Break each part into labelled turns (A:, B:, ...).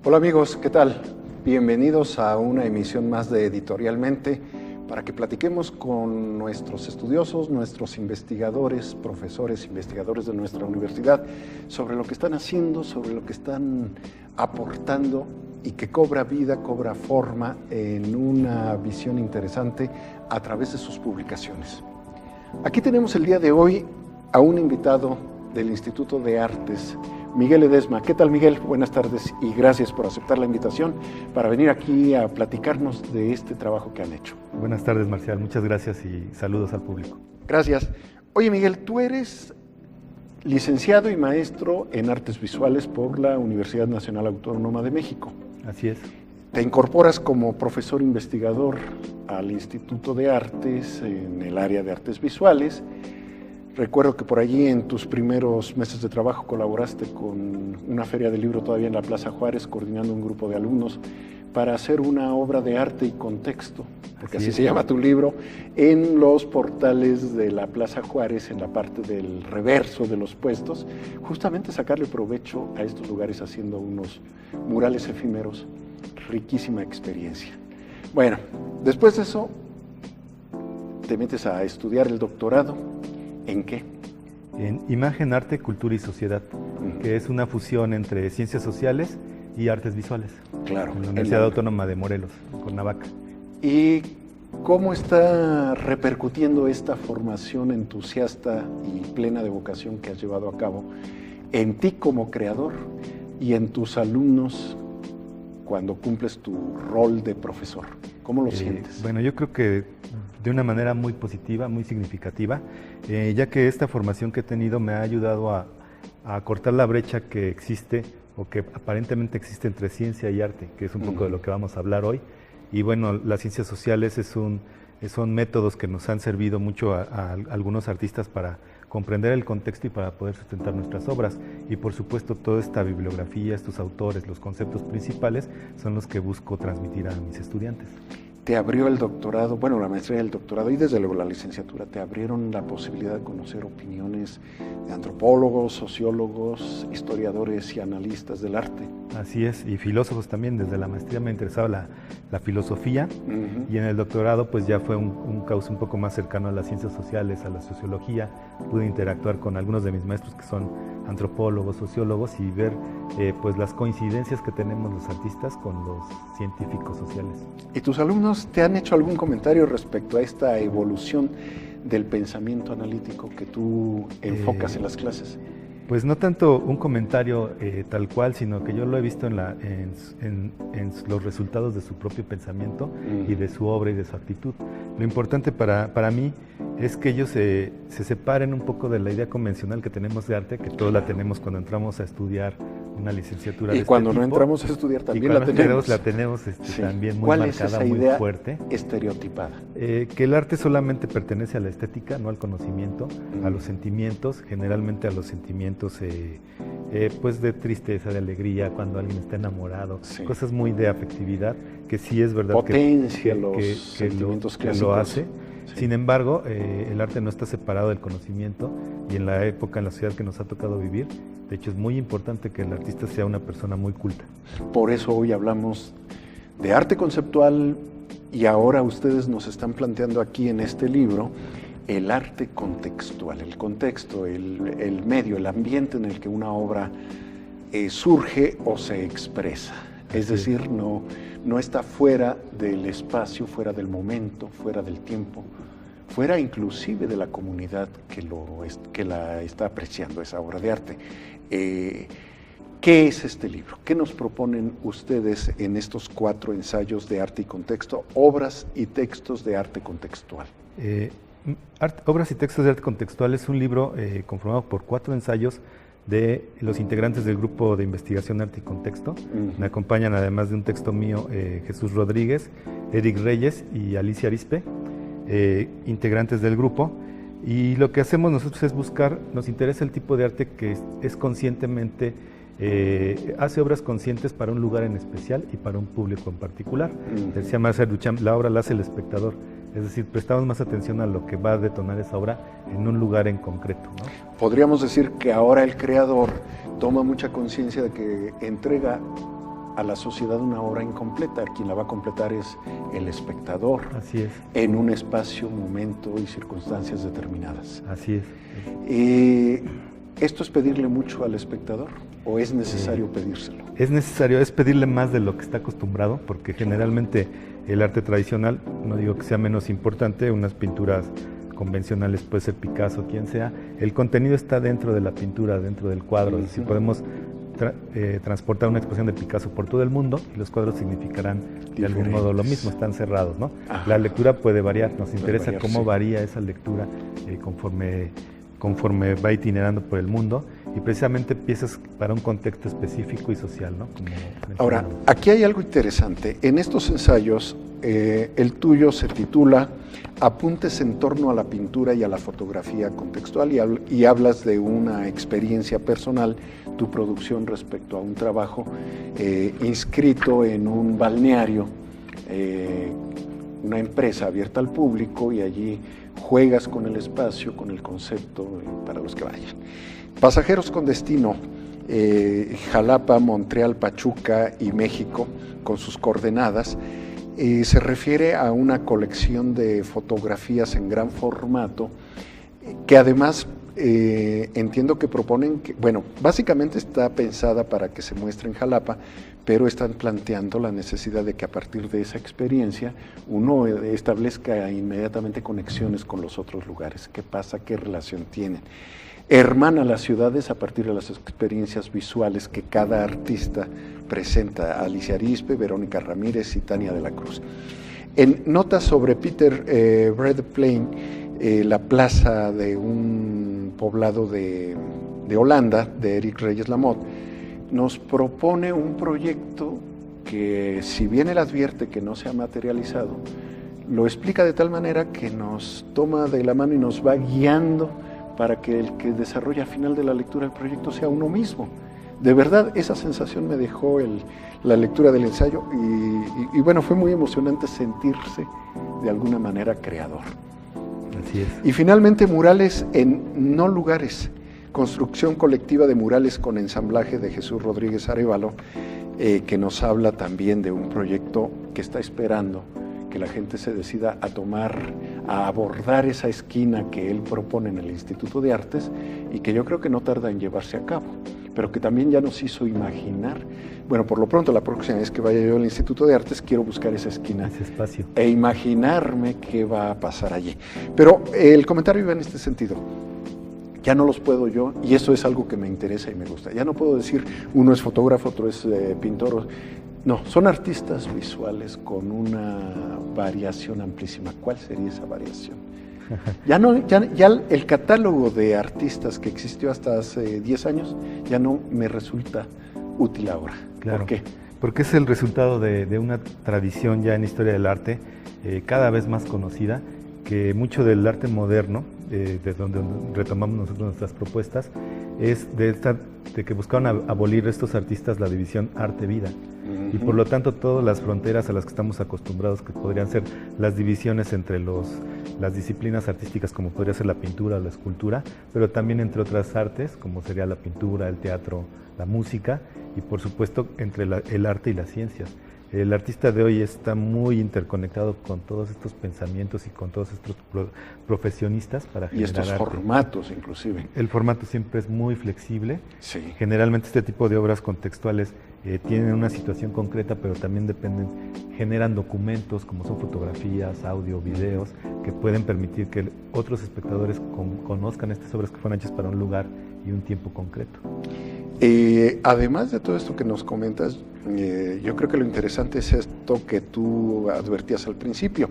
A: Hola amigos, ¿qué tal? Bienvenidos a una emisión más de Editorialmente para que platiquemos con nuestros estudiosos, nuestros investigadores, profesores, investigadores de nuestra universidad sobre lo que están haciendo, sobre lo que están aportando y que cobra vida, cobra forma en una visión interesante a través de sus publicaciones. Aquí tenemos el día de hoy a un invitado del Instituto de Artes, Miguel Ledesma. ¿Qué tal, Miguel? Buenas tardes y gracias por aceptar la invitación para venir aquí a platicarnos de este trabajo que han hecho.
B: Buenas tardes, Marcial. Muchas gracias y saludos al público.
A: Gracias. Oye, Miguel, tú eres licenciado y maestro en Artes Visuales por la Universidad Nacional Autónoma de México.
B: Así es.
A: Te incorporas como profesor investigador al Instituto de Artes en el área de Artes Visuales. Recuerdo que por allí en tus primeros meses de trabajo colaboraste con una feria de libro todavía en la Plaza Juárez, coordinando un grupo de alumnos para hacer una obra de arte y contexto, porque así se llama tu libro, en los portales de la Plaza Juárez, en la parte del reverso de los puestos, justamente sacarle provecho a estos lugares haciendo unos murales efímeros. Riquísima experiencia. Bueno, después de eso te metes a estudiar el doctorado. ¿En qué?
B: En Imagen, Arte, Cultura y Sociedad, que es una fusión entre ciencias sociales y artes visuales.
A: Claro.
B: En la Universidad Autónoma de Morelos, Cuernavaca.
A: ¿Y cómo está repercutiendo esta formación entusiasta y plena de vocación que has llevado a cabo en ti como creador y en tus alumnos cuando cumples tu rol de profesor? ¿Cómo lo sientes?
B: Bueno, yo creo que de una manera muy positiva, muy significativa, ya que esta formación que he tenido me ha ayudado a cortar la brecha que existe o que aparentemente existe entre ciencia y arte, que es un poco de lo que vamos a hablar hoy. Y bueno, las ciencias sociales son métodos que nos han servido mucho a algunos artistas para comprender el contexto y para poder sustentar nuestras obras. Y por supuesto toda esta bibliografía, estos autores, los conceptos principales son los que busco transmitir a mis estudiantes.
A: Te abrió el doctorado, bueno, la maestría del doctorado y desde luego la licenciatura, te abrieron la posibilidad de conocer opiniones de antropólogos, sociólogos, historiadores y analistas del arte.
B: Así es, y filósofos también. Desde la maestría me interesaba la filosofía, y en el doctorado pues ya fue un cauce un poco más cercano a las ciencias sociales, a la sociología. Pude interactuar con algunos de mis maestros que son antropólogos, sociólogos, y ver pues las coincidencias que tenemos los artistas con los científicos sociales.
A: ¿Y tus alumnos te han hecho algún comentario respecto a esta evolución del pensamiento analítico que tú enfocas en las clases?
B: Pues no tanto un comentario tal cual, sino que yo lo he visto en los resultados de su propio pensamiento y de su obra y de su actitud. Lo importante para mí es que ellos se separen un poco de la idea convencional que tenemos de arte, que todos la tenemos cuando entramos a estudiar una licenciatura.
A: Y
B: de
A: cuando
B: este
A: no
B: tipo,
A: entramos a estudiar también la tenemos.
B: La tenemos sí. También muy
A: ¿Cuál
B: marcada,
A: es esa
B: muy
A: idea
B: fuerte.
A: Estereotipada?
B: Que el arte solamente pertenece a la estética, no al conocimiento, a los sentimientos, generalmente a los sentimientos pues de tristeza, de alegría, cuando alguien está enamorado, cosas muy de afectividad, que sí es verdad
A: potencia los sentimientos
B: que lo hace. Sí. Sin embargo, el arte no está separado del conocimiento, y en la época, en la sociedad que nos ha tocado vivir, de hecho es muy importante que el artista sea una persona muy culta.
A: Por eso hoy hablamos de arte conceptual, y ahora ustedes nos están planteando aquí en este libro el arte contextual, el contexto, el medio, el ambiente en el que una obra surge o se expresa. Es decir, no está fuera del espacio, fuera del momento, fuera del tiempo, fuera inclusive de la comunidad que la está apreciando esa obra de arte. ¿Qué es este libro? ¿Qué nos proponen ustedes en estos 4 ensayos de arte y contexto, obras y textos de arte contextual?
B: Obras y textos de arte contextual es un libro conformado por 4 ensayos de los integrantes del grupo de investigación Arte y Contexto. Me acompañan, además de un texto mío, Jesús Rodríguez, Eric Reyes y Alicia Arispe, integrantes del grupo. Y lo que hacemos nosotros es buscar, nos interesa el tipo de arte que es conscientemente, hace obras conscientes para un lugar en especial y para un público en particular. Decía Marcel Duchamp, la obra la hace el espectador. Es decir, prestamos más atención a lo que va a detonar esa obra en un lugar en concreto, ¿no?
A: Podríamos decir que ahora el creador toma mucha conciencia de que entrega a la sociedad una obra incompleta. Quien la va a completar es el espectador.
B: Así es.
A: En un espacio, momento y circunstancias determinadas.
B: Así es.
A: ¿Esto es pedirle mucho al espectador o es necesario pedírselo?
B: Es necesario, es pedirle más de lo que está acostumbrado, porque generalmente el arte tradicional, no digo que sea menos importante, unas pinturas convencionales, puede ser Picasso, quien sea, el contenido está dentro de la pintura, dentro del cuadro. Si podemos transportar una exposición de Picasso por todo el mundo, y los cuadros significarán de algún modo lo mismo, están cerrados, ¿no? La lectura puede variar, nos interesa cómo varía esa lectura conforme va itinerando por el mundo, y precisamente piezas para un contexto específico y social, ¿no?
A: Ahora, aquí hay algo interesante. En estos ensayos, el tuyo se titula Apuntes en torno a la pintura y a la fotografía contextual, y hablas de una experiencia personal, tu producción respecto a un trabajo inscrito en un balneario, una empresa abierta al público, y allí juegas con el espacio, con el concepto para los que vayan. Pasajeros con destino, Jalapa, Montreal, Pachuca y México, con sus coordenadas, se refiere a una colección de fotografías en gran formato, que además entiendo que proponen, bueno, básicamente está pensada para que se muestre en Jalapa, pero están planteando la necesidad de que a partir de esa experiencia uno establezca inmediatamente conexiones con los otros lugares. ¿Qué pasa? ¿Qué relación tienen? Hermana las ciudades a partir de las experiencias visuales que cada artista presenta. Alicia Arispe, Verónica Ramírez y Tania de la Cruz. En notas sobre Peter Bredeplain, la plaza de un poblado de Holanda, de Eric Reyes Lamotte, nos propone un proyecto que, si bien él advierte que no se ha materializado, lo explica de tal manera que nos toma de la mano y nos va guiando para que el que desarrolla al final de la lectura del proyecto sea uno mismo. De verdad, esa sensación me dejó la lectura del ensayo, y bueno, fue muy emocionante sentirse de alguna manera creador.
B: Así es.
A: Y finalmente, murales en no lugares, construcción colectiva de murales con ensamblaje de Jesús Rodríguez Arévalo, que nos habla también de un proyecto que está esperando que la gente se decida a abordar esa esquina que él propone en el Instituto de Artes, y que yo creo que no tarda en llevarse a cabo, pero que también ya nos hizo imaginar. Bueno, por lo pronto, la próxima vez que vaya yo al Instituto de Artes, quiero buscar esa esquina,
B: ese espacio,
A: e imaginarme qué va a pasar allí. Pero el comentario iba en este sentido. Ya no los puedo yo, y eso es algo que me interesa y me gusta. Ya no puedo decir uno es fotógrafo, otro es pintor. No, son artistas visuales con una variación amplísima. ¿Cuál sería esa variación? Ya el catálogo de artistas que existió hasta hace 10 años ya no me resulta útil ahora.
B: Claro,
A: ¿por qué?
B: Porque es el resultado de una tradición ya en historia del arte cada vez más conocida, que mucho del arte moderno, de donde retomamos nosotros nuestras propuestas, es de que buscaban abolir estos artistas la división arte-vida. Y por lo tanto todas las fronteras a las que estamos acostumbrados, que podrían ser las divisiones entre las disciplinas artísticas, como podría ser la pintura o la escultura, pero también entre otras artes, como sería la pintura, el teatro, la música, y por supuesto entre el arte y las ciencias. El artista de hoy está muy interconectado con todos estos pensamientos y con todos estos profesionistas para generar arte. Y estos formatos, inclusive. El formato siempre es muy flexible.
A: Sí.
B: Generalmente este tipo de obras contextuales tienen una situación concreta, pero también generan documentos como son fotografías, audio, videos, que pueden permitir que otros espectadores conozcan estas obras que fueron hechas para un lugar y un tiempo concreto.
A: Además de todo esto que nos comentas, yo creo que lo interesante es esto que tú advertías al principio.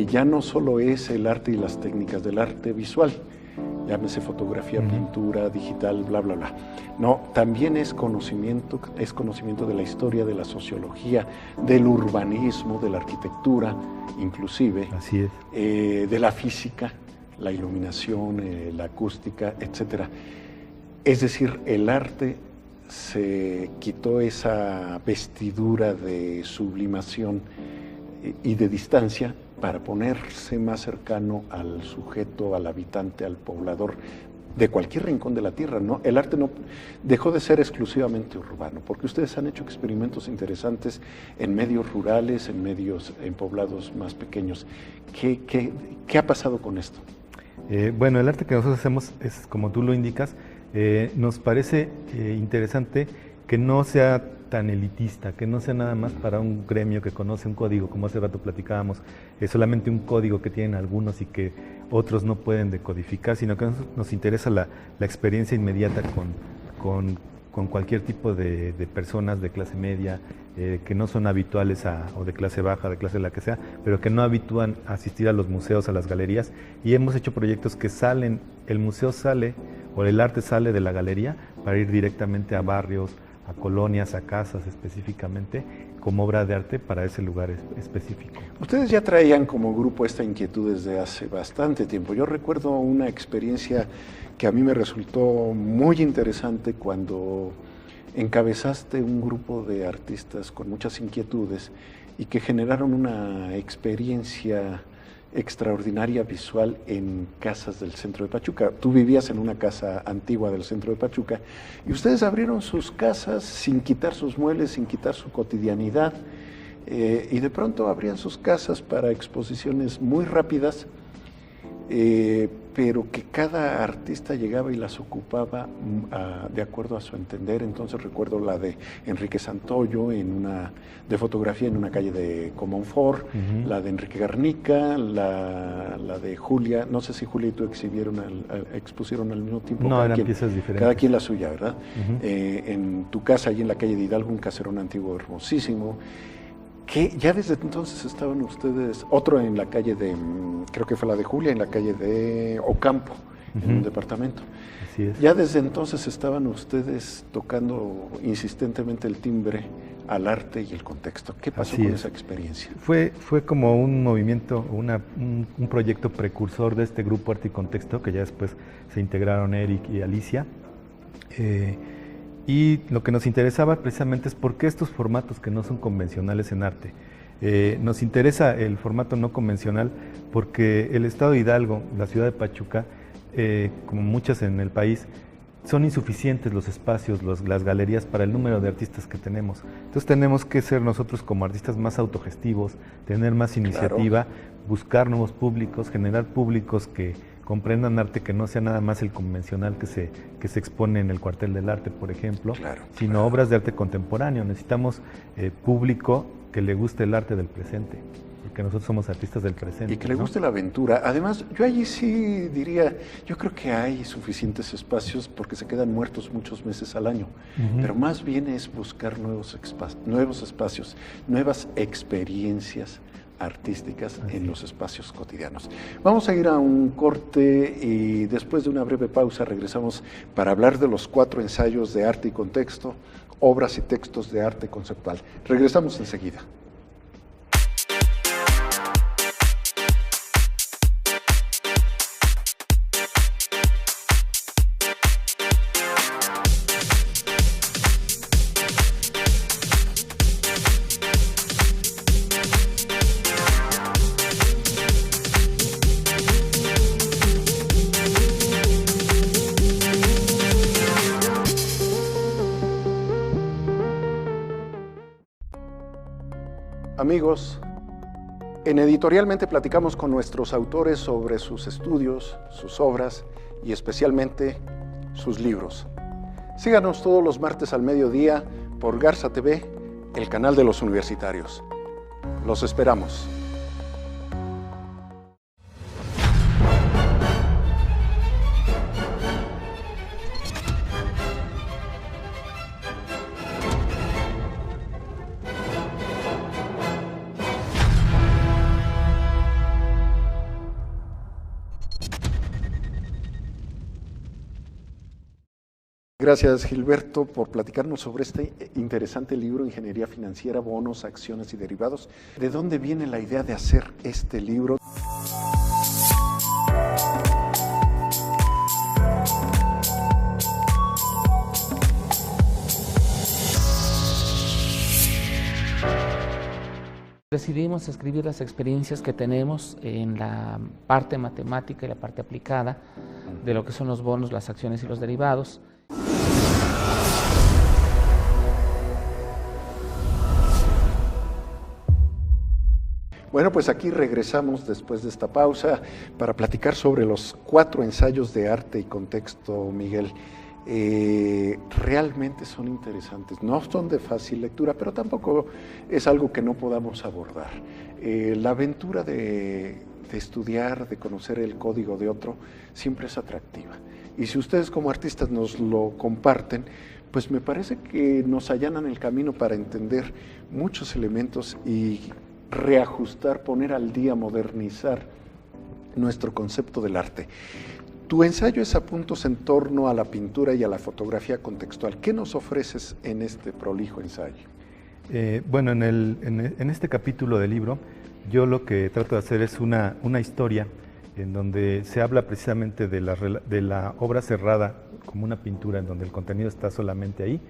A: Ya no solo es el arte y las técnicas del arte visual, llámese fotografía, pintura, digital, bla, bla, bla. No, también es conocimiento de la historia, de la sociología, del urbanismo, de la arquitectura, inclusive.
B: Así es.
A: De la física, la iluminación, la acústica, etcétera. Es decir, el arte se quitó esa vestidura de sublimación y de distancia para ponerse más cercano al sujeto, al habitante, al poblador, de cualquier rincón de la tierra, ¿no? El arte no dejó de ser exclusivamente urbano, porque ustedes han hecho experimentos interesantes en medios rurales, en poblados más pequeños. ¿Qué ha pasado con esto?
B: Bueno, el arte que nosotros hacemos es, como tú lo indicas, nos parece interesante que no sea tan elitista, que no sea nada más para un gremio que conoce un código, como hace rato platicábamos, es solamente un código que tienen algunos y que otros no pueden decodificar, sino que nos interesa la experiencia inmediata con cualquier tipo de personas de clase media, que no son habituales o de clase baja, de clase la que sea, pero que no habitúan a asistir a los museos, a las galerías, y hemos hecho proyectos que salen, el museo sale, o el arte sale de la galería para ir directamente a barrios, a colonias, a casas específicamente, como obra de arte para ese lugar específico.
A: Ustedes ya traían como grupo esta inquietud desde hace bastante tiempo. Yo recuerdo una experiencia que a mí me resultó muy interesante cuando encabezaste un grupo de artistas con muchas inquietudes y que generaron una experiencia extraordinaria visual en casas del centro de Pachuca. Tú vivías en una casa antigua del centro de Pachuca y ustedes abrieron sus casas sin quitar sus muebles, sin quitar su cotidianidad, y de pronto abrían sus casas para exposiciones muy rápidas, pero que cada artista llegaba y las ocupaba de acuerdo a su entender. Entonces recuerdo la de Enrique Santoyo de fotografía en una calle de Comonfort, la de Enrique Garnica, la de Julia, no sé si Julia y tú expusieron al mismo tiempo.
B: No, eran piezas diferentes.
A: Cada quien la suya, ¿verdad? En tu casa, allí en la calle de Hidalgo, un caserón antiguo hermosísimo. Que ya desde entonces estaban ustedes, otro en la calle creo que fue la de Julia, en la calle de Ocampo, en un departamento.
B: Así es.
A: Ya desde entonces estaban ustedes tocando insistentemente el timbre al arte y el contexto. ¿Qué pasó con esa experiencia?
B: Fue como un movimiento, un proyecto precursor de este grupo Arte y Contexto, que ya después se integraron Eric y Alicia. Y lo que nos interesaba precisamente es por qué estos formatos que no son convencionales en arte. Nos interesa el formato no convencional porque el estado de Hidalgo, la ciudad de Pachuca, como muchas en el país, son insuficientes los espacios, las galerías para el número de artistas que tenemos. Entonces tenemos que ser nosotros como artistas más autogestivos, tener más iniciativa, buscar nuevos públicos, generar públicos que comprendan arte que no sea nada más el convencional que se expone en el Cuartel del Arte, por ejemplo, sino obras de arte contemporáneo. Necesitamos público que le guste el arte del presente, porque nosotros somos artistas del presente.
A: Y que le guste la aventura. Además, yo allí sí diría, yo creo que hay suficientes espacios porque se quedan muertos muchos meses al año, pero más bien es buscar nuevos espacios, nuevas experiencias artísticas en los espacios cotidianos. Vamos a ir a un corte y después de una breve pausa regresamos para hablar de los 4 ensayos de arte y contexto, obras y textos de arte conceptual. Regresamos enseguida. Amigos, en Editorialmente platicamos con nuestros autores sobre sus estudios, sus obras y especialmente sus libros. Síganos todos los martes al mediodía por Garza TV, el canal de los universitarios. Los esperamos. Gracias, Gilberto, por platicarnos sobre este interesante libro, Ingeniería Financiera, Bonos, Acciones y Derivados. ¿De dónde viene la idea de hacer este libro?
C: Decidimos escribir las experiencias que tenemos en la parte matemática y la parte aplicada de lo que son los bonos, las acciones y los derivados.
A: Bueno, pues aquí regresamos después de esta pausa para platicar sobre los 4 ensayos de arte y contexto, Miguel. Realmente son interesantes, no son de fácil lectura, pero tampoco es algo que no podamos abordar. La aventura de estudiar, de conocer el código de otro, siempre es atractiva. Y si ustedes como artistas nos lo comparten, pues me parece que nos allanan el camino para entender muchos elementos y reajustar, poner al día, modernizar nuestro concepto del arte. Tu ensayo es a puntos en torno a la pintura y a la fotografía contextual. ¿Qué nos ofreces en este prolijo ensayo?
B: Bueno, en este capítulo del libro, yo lo que trato de hacer es una historia en donde se habla precisamente de la obra cerrada como una pintura, en donde el contenido está solamente ahí,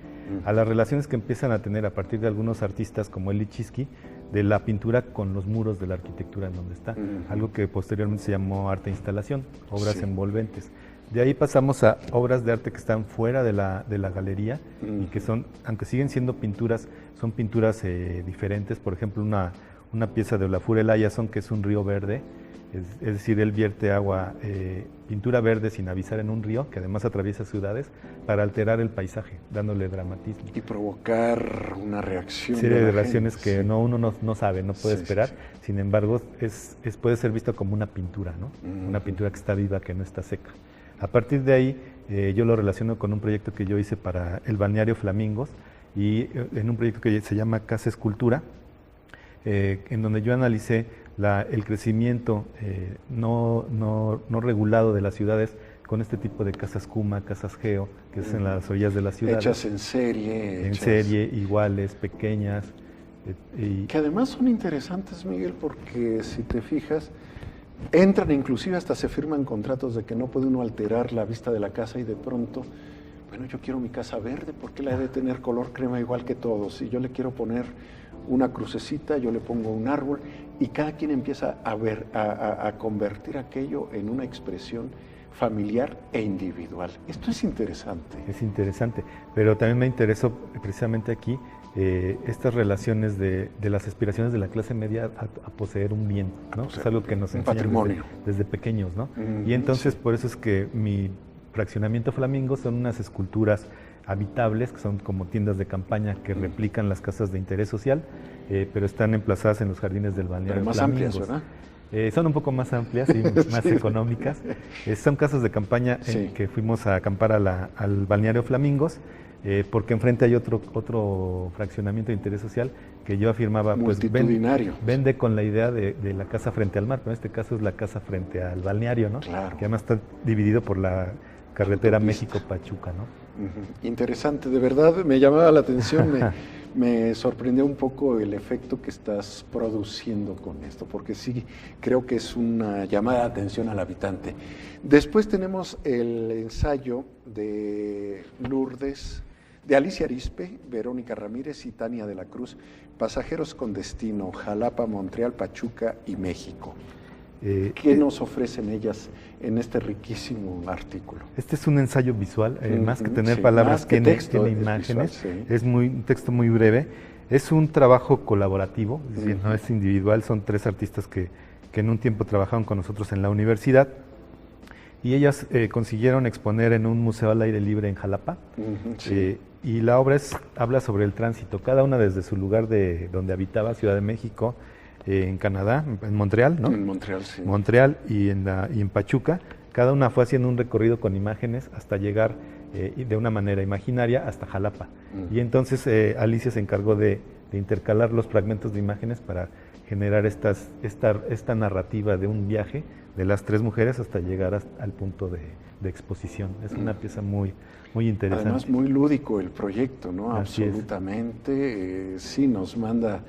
B: a las relaciones que empiezan a tener a partir de algunos artistas como Elie Lichitsky, de la pintura con los muros de la arquitectura en donde está, algo que posteriormente se llamó arte instalación, obras envolventes. De ahí pasamos a obras de arte que están fuera de la galería y que son, aunque siguen siendo pinturas, son pinturas diferentes. Por ejemplo, una pieza de Olafur Eliasson, que es un río verde, es decir, él vierte agua, pintura verde sin avisar en un río, que además atraviesa ciudades, para alterar el paisaje, dándole dramatismo.
A: Y provocar una reacción.
B: Serie de reacciones que uno no sabe, no puede esperar, sin embargo, puede ser visto como una pintura, ¿no? Una pintura que está viva, que no está seca. A partir de ahí, yo lo relaciono con un proyecto que yo hice para el balneario Flamingos, y en un proyecto que se llama Casa Escultura, en donde yo analicé el crecimiento no regulado de las ciudades con este tipo de casas Kuma, casas Geo, que es en las orillas de las ciudades.
A: Hechas en serie.
B: En serie, iguales, pequeñas.
A: Que además son interesantes, Miguel, porque si te fijas, entran inclusive hasta se firman contratos de que no puede uno alterar la vista de la casa y de pronto, bueno, yo quiero mi casa verde, ¿por qué la he de tener color crema igual que todos? Si yo le quiero poner una crucecita, yo le pongo un árbol y cada quien empieza a convertir aquello en una expresión familiar e individual. Esto es interesante.
B: Es interesante, pero también me interesó precisamente aquí estas relaciones de las aspiraciones de la clase media a poseer un bien, ¿no? Es algo que nos enseñan desde pequeños, ¿no? Y entonces por eso es que mi fraccionamiento Flamingos son unas esculturas habitables, que son como tiendas de campaña que replican las casas de interés social, pero están emplazadas en los jardines del balneario
A: más
B: Flamingos.
A: Amplias, ¿verdad?
B: Son un poco más amplias y más económicas. Son casas de campaña que fuimos a acampar al balneario Flamingos, porque enfrente hay otro fraccionamiento de interés social que yo afirmaba, pues vende con la idea de la casa frente al mar, pero en este caso es la casa frente al balneario, ¿no?
A: Claro.
B: Que además está dividido por la carretera México-Pachuca, ¿no?
A: Interesante, de verdad me llamaba la atención, me sorprendió un poco el efecto que estás produciendo con esto, porque sí creo que es una llamada de atención al habitante. Después tenemos el ensayo de Lourdes, de Alicia Arispe, Verónica Ramírez y Tania de la Cruz, Pasajeros con destino, Jalapa, Montreal, Pachuca y México. ¿Qué nos ofrecen ellas en este riquísimo artículo?
B: Este es un ensayo visual, más que tener palabras, tiene imágenes, es un texto muy breve, es un trabajo colaborativo, es decir, no es individual, son 3 artistas que en un tiempo trabajaron con nosotros en la universidad, y ellas consiguieron exponer en un museo al aire libre en Jalapa, y la obra habla sobre el tránsito, cada una desde su lugar donde habitaba, Ciudad de México, en Canadá, en Montreal, ¿no?
A: En Montreal, sí.
B: Montreal y en Pachuca, cada una fue haciendo un recorrido con imágenes hasta llegar de una manera imaginaria hasta Jalapa. Y entonces Alicia se encargó de intercalar los fragmentos de imágenes para generar esta narrativa de un viaje de las 3 mujeres hasta llegar al punto de exposición. Es una pieza muy interesante.
A: Además, muy lúdico el proyecto, ¿no?
B: Así
A: absolutamente. Sí, nos manda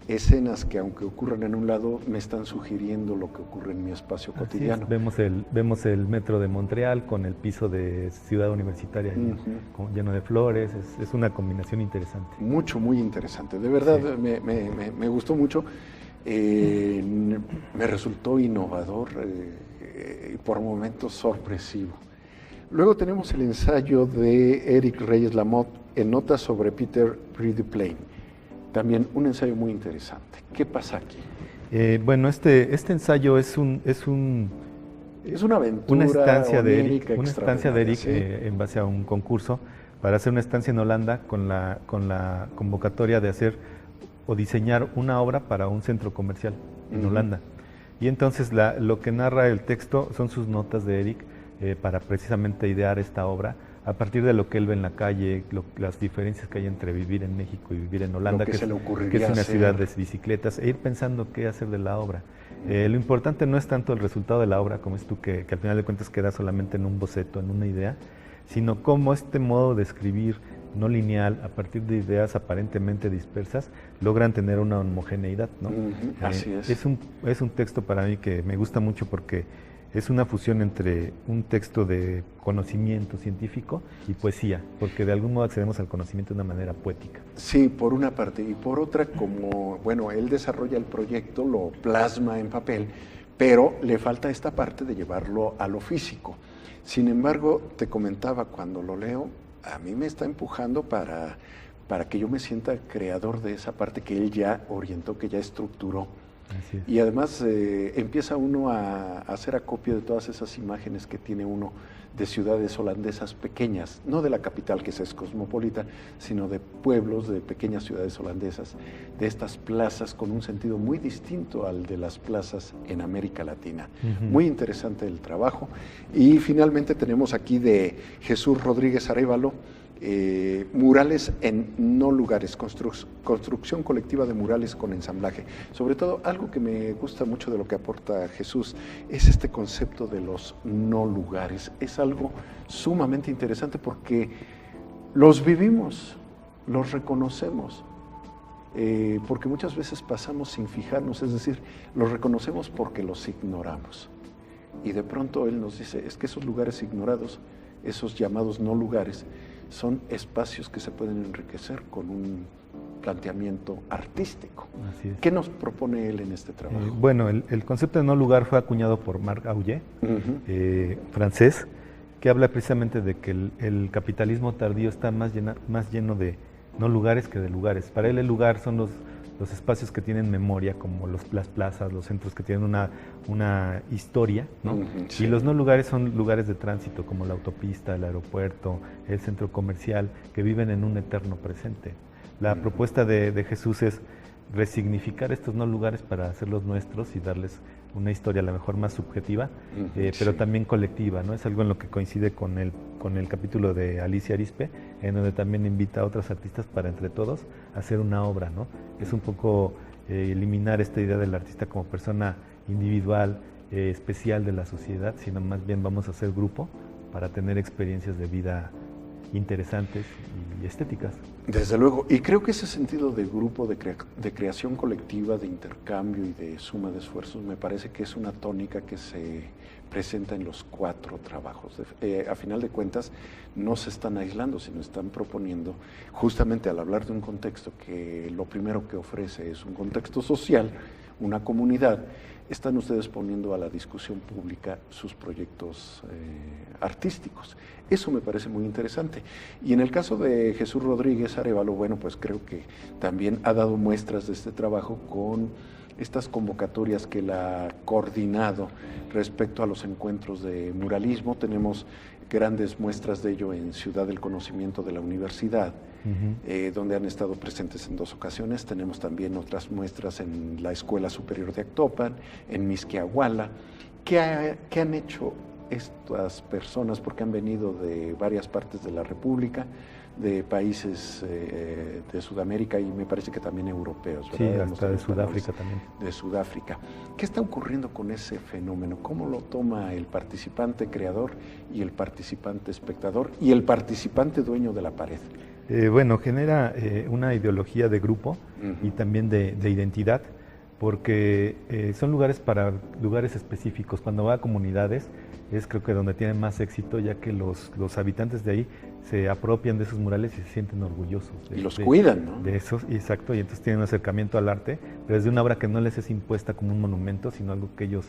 A: escenas que aunque ocurren en un lado, me están sugiriendo lo que ocurre en mi espacio cotidiano.
B: Vemos el metro de Montreal con el piso de Ciudad Universitaria lleno de flores, es una combinación interesante.
A: Muy interesante, de verdad me gustó mucho, me resultó innovador y por momentos sorpresivo. Luego tenemos el ensayo de Eric Reyes Lamotte en Notas sobre Peter Prudhoe-Plain. También un ensayo muy interesante. ¿Qué pasa aquí?
B: Bueno, este ensayo es una aventura, una estancia de Eric ¿sí? En base a un concurso para hacer una estancia en Holanda con la convocatoria de hacer o diseñar una obra para un centro comercial en Holanda. Y entonces lo que narra el texto son sus notas de Eric para precisamente idear esta obra a partir de lo que él ve en la calle, las diferencias que hay entre vivir en México y vivir en Holanda, que es una ciudad de bicicletas, e ir pensando qué hacer de la obra. Lo importante no es tanto el resultado de la obra, como es tú, que al final de cuentas queda solamente en un boceto, en una idea, sino cómo este modo de escribir no lineal, a partir de ideas aparentemente dispersas, logran tener una homogeneidad, ¿no?
A: Así es.
B: Es un texto para mí que me gusta mucho porque es una fusión entre un texto de conocimiento científico y poesía, porque de algún modo accedemos al conocimiento de una manera poética.
A: Sí, por una parte, y por otra, como, bueno, él desarrolla el proyecto, lo plasma en papel, pero le falta esta parte de llevarlo a lo físico. Sin embargo, te comentaba, cuando lo leo, a mí me está empujando para que yo me sienta creador de esa parte que él ya orientó, que ya estructuró. Y además empieza uno a hacer acopio de todas esas imágenes que tiene uno de ciudades holandesas pequeñas, no de la capital que es cosmopolita, sino de pueblos, de pequeñas ciudades holandesas, de estas plazas con un sentido muy distinto al de las plazas en América Latina. Muy interesante el trabajo. Y finalmente tenemos aquí de Jesús Rodríguez Arévalo, murales en no lugares, construcción colectiva de murales con ensamblaje. Sobre todo, algo que me gusta mucho de lo que aporta Jesús es este concepto de los no lugares. Es algo sumamente interesante porque los vivimos, los reconocemos, porque muchas veces pasamos sin fijarnos, es decir, los reconocemos porque los ignoramos. Y de pronto él nos dice, es que esos lugares ignorados, esos llamados no lugares, son espacios que se pueden enriquecer con un planteamiento artístico.
B: Así es.
A: ¿Qué nos propone él en este trabajo?
B: Bueno, el concepto de no lugar fue acuñado por Marc Augé, francés, que habla precisamente de que el capitalismo tardío está más lleno de no lugares que de lugares. Para él el lugar son los espacios que tienen memoria, como las plazas, los centros que tienen una historia, ¿no? Sí. Y los no lugares son lugares de tránsito, como la autopista, el aeropuerto, el centro comercial, que viven en un eterno presente. La propuesta de Jesús es resignificar estos no lugares para hacerlos nuestros y darles una historia a lo mejor más subjetiva, pero también colectiva, ¿no? Es algo en lo que coincide con el capítulo de Alicia Arizpe, en donde también invita a otros artistas para entre todos hacer una obra, ¿no? Es un poco eliminar esta idea del artista como persona individual, especial de la sociedad, sino más bien vamos a hacer grupo para tener experiencias de vida interesantes y estéticas.
A: Desde luego, y creo que ese sentido de grupo, de creación colectiva, de intercambio y de suma de esfuerzos, me parece que es una tónica que se presenta en los 4 trabajos. A final de cuentas, no se están aislando, sino están proponiendo, justamente al hablar de un contexto que lo primero que ofrece es un contexto social, una comunidad, están ustedes poniendo a la discusión pública sus proyectos artísticos. Eso me parece muy interesante. Y en el caso de Jesús Rodríguez Arévalo, bueno, pues creo que también ha dado muestras de este trabajo con estas convocatorias que él ha coordinado respecto a los encuentros de muralismo. Tenemos grandes muestras de ello en Ciudad del Conocimiento de la Universidad, donde han estado presentes en 2 ocasiones. Tenemos también otras muestras en la Escuela Superior de Actopan, en Mixquiahuala. ¿Qué han hecho estas personas? Porque han venido de varias partes de la República, de países de Sudamérica y me parece que también europeos, ¿verdad?
B: Sí, hasta de Sudáfrica también.
A: De Sudáfrica. ¿Qué está ocurriendo con ese fenómeno? ¿Cómo lo toma el participante creador y el participante espectador y el participante dueño de la pared?
B: Bueno, genera una ideología de grupo y también de identidad, porque son lugares para lugares específicos. Cuando va a comunidades es creo que donde tienen más éxito, ya que los habitantes de ahí se apropian de esos murales y se sienten orgullosos.
A: Y los cuidan, ¿no?
B: De esos, exacto, y entonces tienen un acercamiento al arte, pero es de una obra que no les es impuesta como un monumento, sino algo que ellos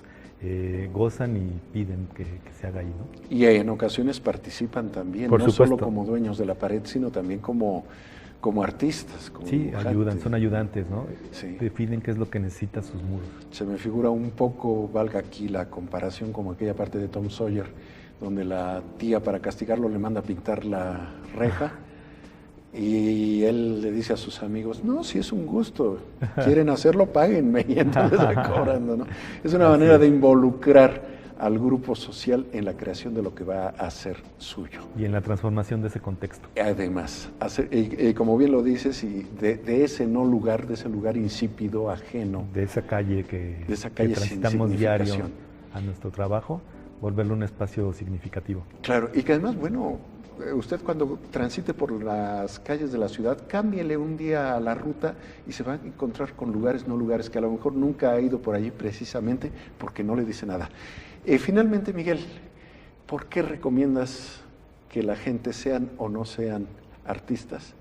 B: gozan y piden que se haga ahí, ¿no?
A: Y en ocasiones participan también,
B: Por
A: no
B: supuesto.
A: solo como dueños de la pared, sino también como artistas. Como
B: Sí,
A: dibujantes.
B: ayudan, son ayudantes, ¿no?
A: Sí.
B: Definen qué es lo que necesitan sus muros.
A: Se me figura un poco, valga aquí la comparación, como aquella parte de Tom Sawyer, donde la tía para castigarlo le manda a pintar la reja y él le dice a sus amigos, no, si es un gusto, quieren hacerlo, páguenme, y entonces va cobrando, ¿no? Es una manera de involucrar al grupo social en la creación de lo que va a ser suyo.
B: Y en la transformación de ese contexto.
A: Además, como bien lo dices, y de ese no lugar, de ese lugar insípido, ajeno.
B: De esa calle que transitamos
A: sin
B: diario
A: significación.
B: a nuestro trabajo, volverlo un espacio significativo.
A: Claro, y que además, bueno, usted cuando transite por las calles de la ciudad, cámbiele un día a la ruta y se va a encontrar con lugares, no lugares, que a lo mejor nunca ha ido por allí precisamente porque no le dice nada. Finalmente, Miguel, ¿por qué recomiendas que la gente, sean o no sean artistas,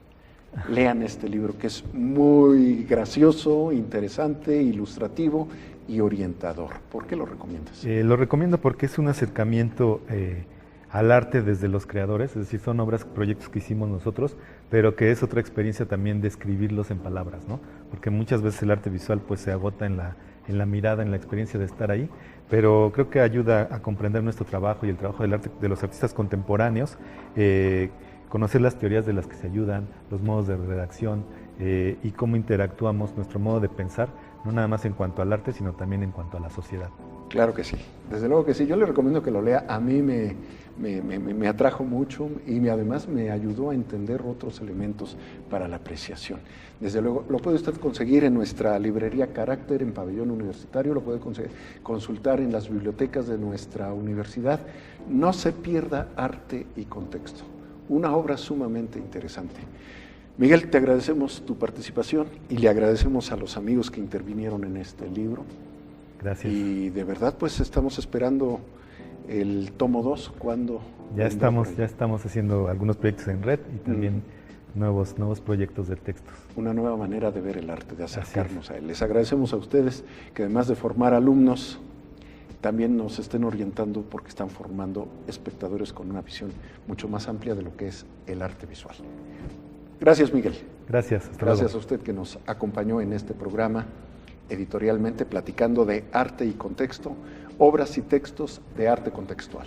A: lean este libro que es muy gracioso, interesante, ilustrativo y orientador? ¿Por qué lo recomiendas?
B: Lo recomiendo porque es un acercamiento al arte desde los creadores, es decir, son obras, proyectos que hicimos nosotros, pero que es otra experiencia también de escribirlos en palabras, ¿no? Porque muchas veces el arte visual pues se agota en la mirada, en la experiencia de estar ahí, pero creo que ayuda a comprender nuestro trabajo y el trabajo del arte de los artistas contemporáneos, conocer las teorías de las que se ayudan, los modos de redacción y cómo interactuamos, nuestro modo de pensar, no nada más en cuanto al arte, sino también en cuanto a la sociedad.
A: Claro que sí, desde luego que sí. Yo le recomiendo que lo lea. A mí me atrajo mucho y además me ayudó a entender otros elementos para la apreciación. Desde luego, lo puede usted conseguir en nuestra librería Carácter en Pabellón Universitario, lo puede consultar en las bibliotecas de nuestra universidad. No se pierda Arte y Contexto, una obra sumamente interesante. Miguel, te agradecemos tu participación y le agradecemos a los amigos que intervinieron en este libro.
B: Gracias.
A: Y de verdad, pues estamos esperando el tomo 2, ¿cuándo?
B: Ya estamos haciendo algunos proyectos en red y también nuevos proyectos de textos.
A: Una nueva manera de ver el arte, de acercarnos a él. Les agradecemos a ustedes que además de formar alumnos, también nos estén orientando porque están formando espectadores con una visión mucho más amplia de lo que es el arte visual. Gracias, Miguel.
B: Gracias.
A: Gracias a usted que nos acompañó en este programa, editorialmente platicando de arte y contexto, obras y textos de arte contextual.